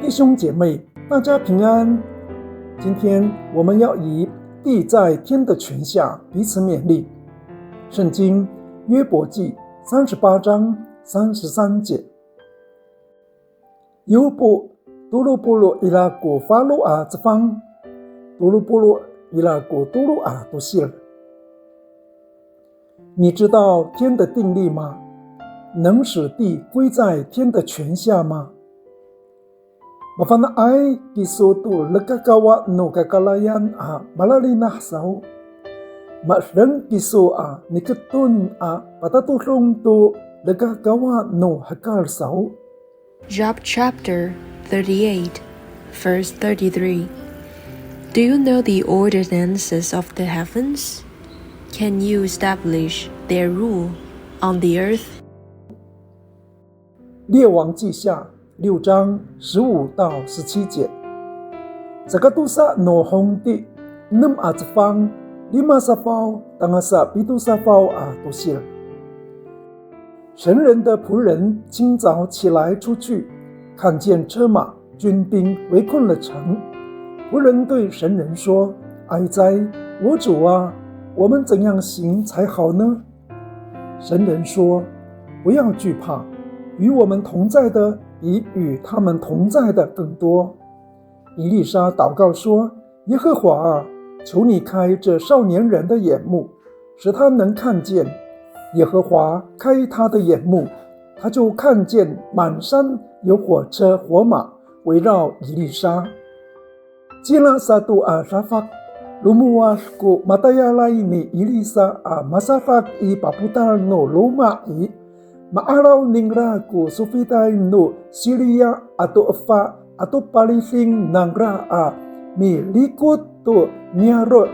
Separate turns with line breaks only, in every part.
弟兄姐妹，大家平安。今天我们要以地在天的权下彼此勉励。圣经约伯记38章33节。约伯 dulu-puluh ilaku falu'a cefang, dulu-puluh ilaku tulu'a tusir。你知道天的定力吗？能使地归在天的权下吗？Mafana ay kisutu lekakawa no kakalayan malalinah sao. Masreng kisu niketun patatulong tu lekakawa no hakal sao.
Job chapter 38, verse 33. Do you know the ordinances of the heavens? Can you establish their rule on the earth?
列王记下6章15到17节。Sakatusa no hongti nem azfang lima safau tangasa pitu safau tusir。神人的仆人清早起来出去，看见车马军兵围困了城。仆人对神人说：哀哉，我主啊，我们怎样行才好呢？神人说：不要惧怕，与我们同在的比与他们同在的更多。以利沙祷告说：耶和华啊，求你开这少年人的眼目，使他能看见。耶和华开他的眼目，他就看见满山有火车火马围绕以利沙。Jila satu safak lumuwas ku mataya laini Elisa masarak i paputar no lumai maaraw ningra ku sufitay no Syria ato fa ato palising nangra mi likut to niaro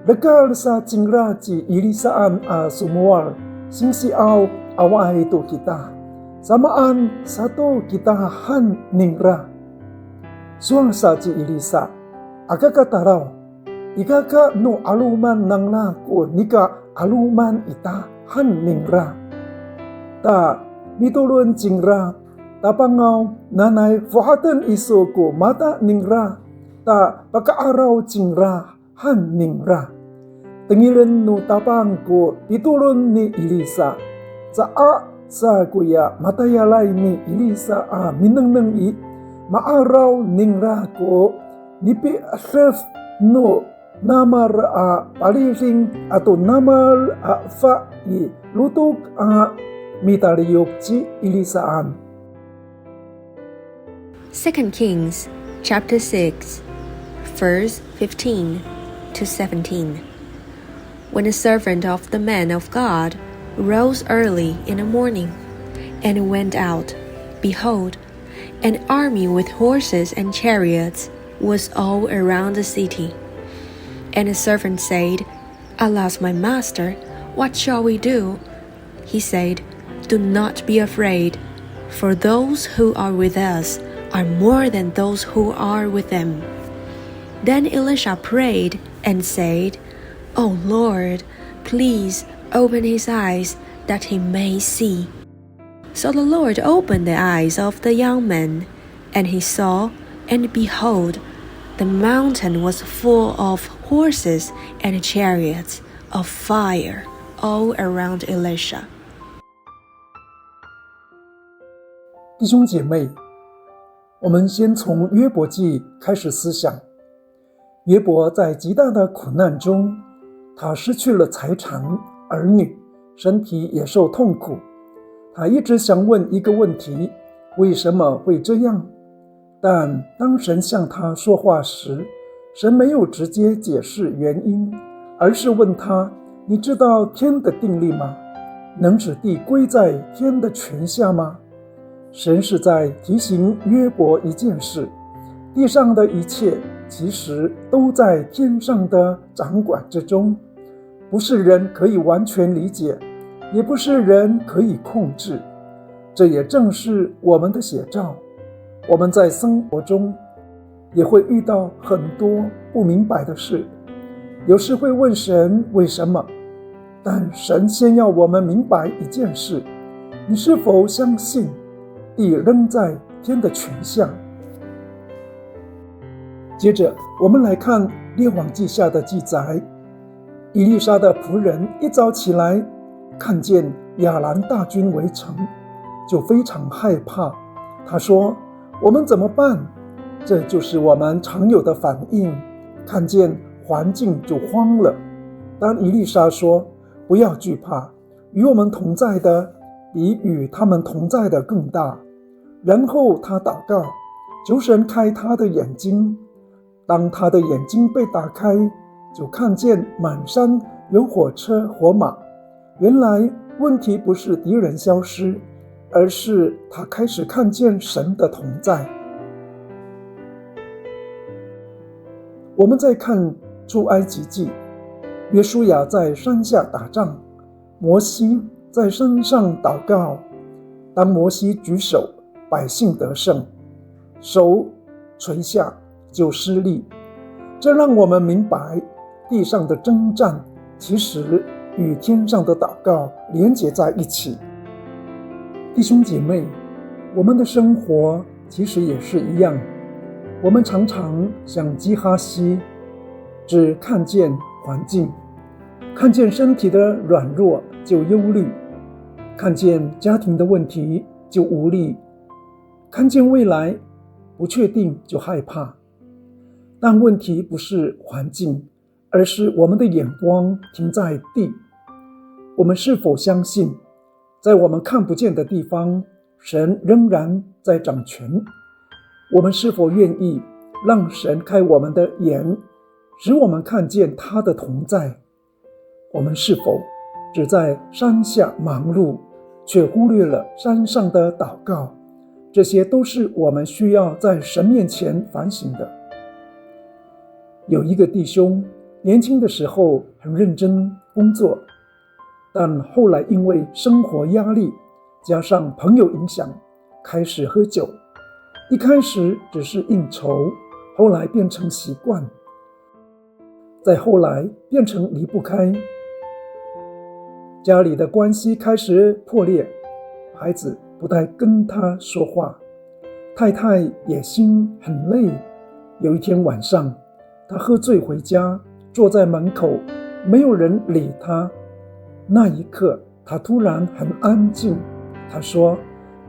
dekal sa cingra ci ilisaan sumual singsiaw awai to kita samaan satu kita han ningra suang sa ci ilisa akakataraw ikaka no aluman nangla ko nika aluman ita han ningra ta mitulun cingra ta pangaw nanay fohatan iso ko mata ningra ta pakaaraw cingra han ningra tengilan no tapang ko itulun ni Elisa sa kuya matayalay ni Elisa minangnang i maaraw ningra ko nipi asef no namar palising ato namar fa i lutuk mitariyok ci Elisaan.
2 Kings chapter 6, verse 15 to 17. When a servant of the man of God rose early in the morning and went out, behold, an army with horses and chariots was all around the city. And the servant said, Alas, my master, what shall we do? He said, Do not be afraid, for those who are with us are more than those who are with them. Then Elisha prayed and said, O Lord, please open his eyes that he may see. So the Lord opened the eyes of the young man, and he saw, and behold, the mountain was full of horses and chariots of fire all around Elisha.
弟兄姐妹，我们先从约伯记开始思想。约伯在极大的苦难中，他失去了财产、儿女，身体也受痛苦。他一直想问一个问题：为什么会这样？但当神向他说话时，神没有直接解释原因，而是问他：你知道天的定力吗？能使地归在天的权下吗？神是在提醒约伯一件事：地上的一切其实都在天上的掌管之中，不是人可以完全理解，也不是人可以控制。这也正是我们的写照。我们在生活中也会遇到很多不明白的事，有时会问神为什么，但神先要我们明白一件事：你是否相信地仍在天的权下，接着我们来看列王记下的记载，以利沙的仆人一早起来，看见亚兰大军围城，就非常害怕。他说，我们怎么办？这就是我们常有的反应，看见环境就慌了。但以利沙说，不要惧怕，与我们同在的比与他们同在的更大。然后他祷告，求神开他的眼睛。当他的眼睛被打开，就看见满山有火车火马。原来问题不是敌人消失，而是他开始看见神的同在。我们再看出埃及记，约书亚在山下打仗，摩西在山上祷告。当摩西举手，百姓得胜，手垂下就失利。这让我们明白，地上的征战其实与天上的祷告连结在一起。弟兄姐妹，我们的生活其实也是一样，我们常常像基哈西，只看见环境，看见身体的软弱就忧虑，看见家庭的问题就无力，看见未来不确定就害怕。但问题不是环境，而是我们的眼光停在地。我们是否相信，在我们看不见的地方，神仍然在掌权？我们是否愿意让神开我们的眼，使我们看见他的同在？我们是否只在山下忙碌，却忽略了山上的祷告？这些都是我们需要在神面前反省的。有一个弟兄，年轻的时候很认真工作，但后来因为生活压力加上朋友影响，开始喝酒。一开始只是应酬，后来变成习惯，再后来变成离不开。家里的关系开始破裂，孩子不太跟他说话，太太也心很累。有一天晚上，他喝醉回家，坐在门口，没有人理他。那一刻，他突然很安静。他说，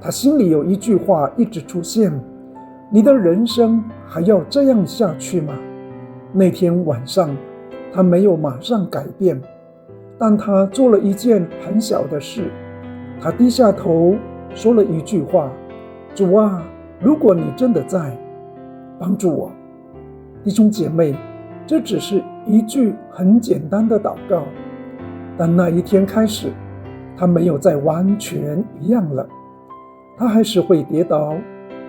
他心里有一句话一直出现：你的人生还要这样下去吗？那天晚上，他没有马上改变，但他做了一件很小的事。他低下头说了一句话：主啊，如果你真的在，帮助我。弟兄姐妹，这只是一句很简单的祷告，但那一天开始，他没有再完全一样了。他还是会跌倒，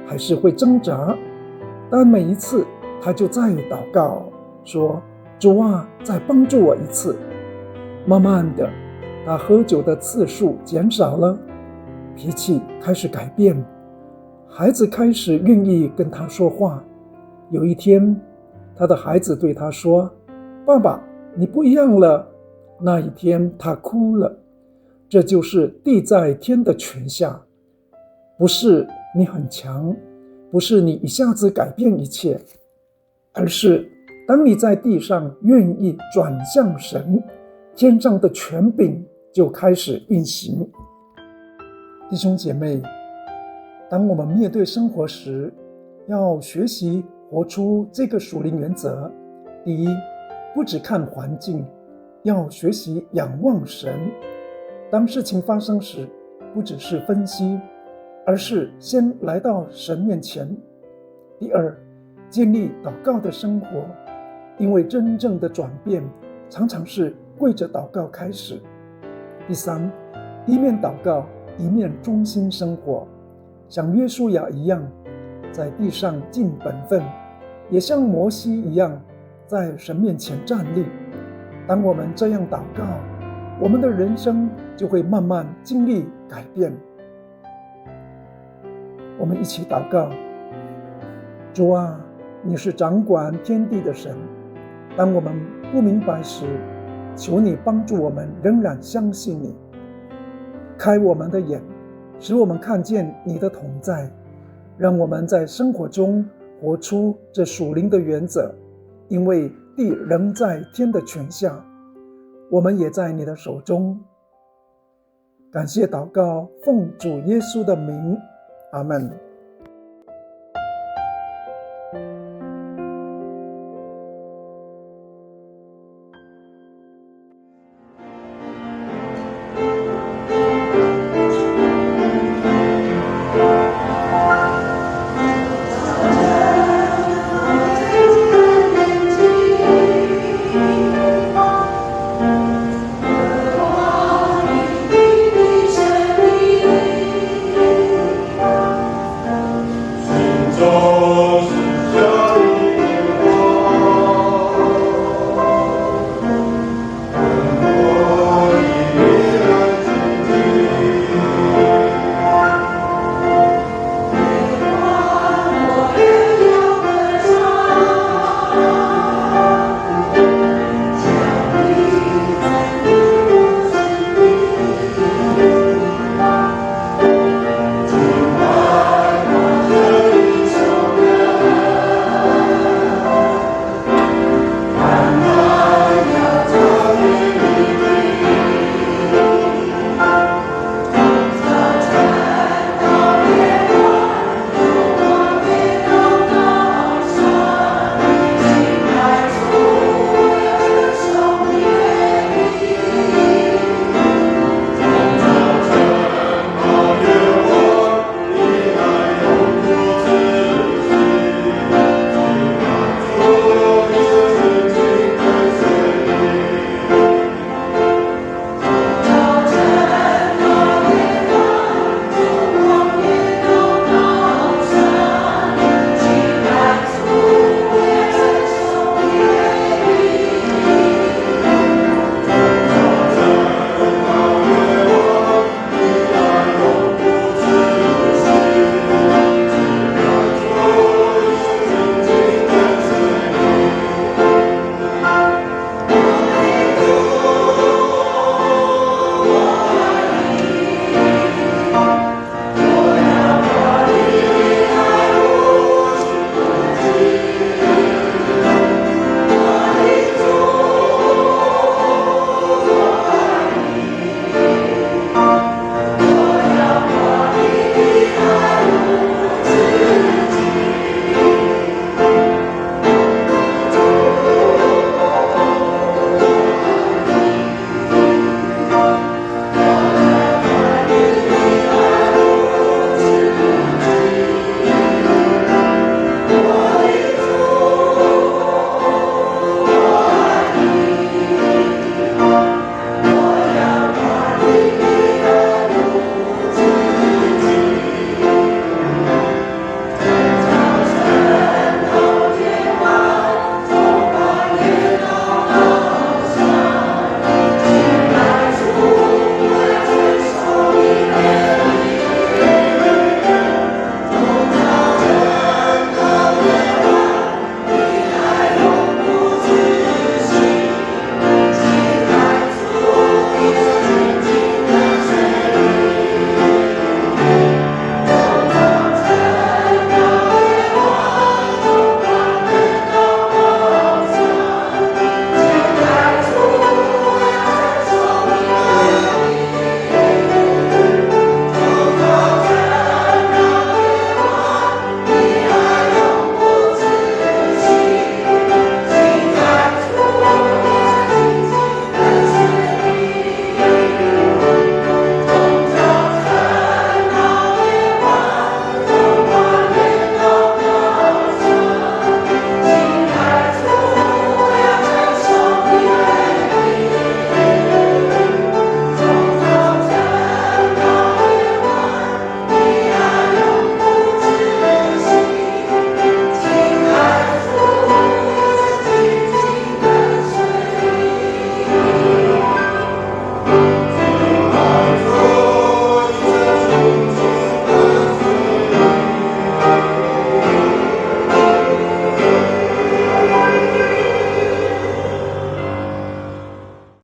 还是会挣扎，但每一次他就再祷告，说，主啊，再帮助我一次。慢慢的，他喝酒的次数减少了，脾气开始改变，孩子开始愿意跟他说话。有一天，他的孩子对他说，爸爸，你不一样了。那一天他哭了。这就是地在天的权下，不是你很强，不是你一下子改变一切，而是当你在地上愿意转向神，天上的权柄就开始运行。弟兄姐妹，当我们面对生活时，要学习活出这个属灵原则。第一，不只看环境，要学习仰望神。当事情发生时，不只是分析，而是先来到神面前。第二，建立祷告的生活，因为真正的转变常常是跪着祷告开始。第三，一面祷告，一面忠心生活，像约书亚一样，在地上尽本分，也像摩西一样，在神面前站立。当我们这样祷告，我们的人生就会慢慢经历改变。我们一起祷告。主啊，你是掌管天地的神，当我们不明白时，求你帮助我们仍然相信你，开我们的眼，使我们看见你的同在，让我们在生活中活出这属灵的原则，因为地仍在天的权下，我们也在你的手中。感谢祷告，奉主耶稣的名，阿们。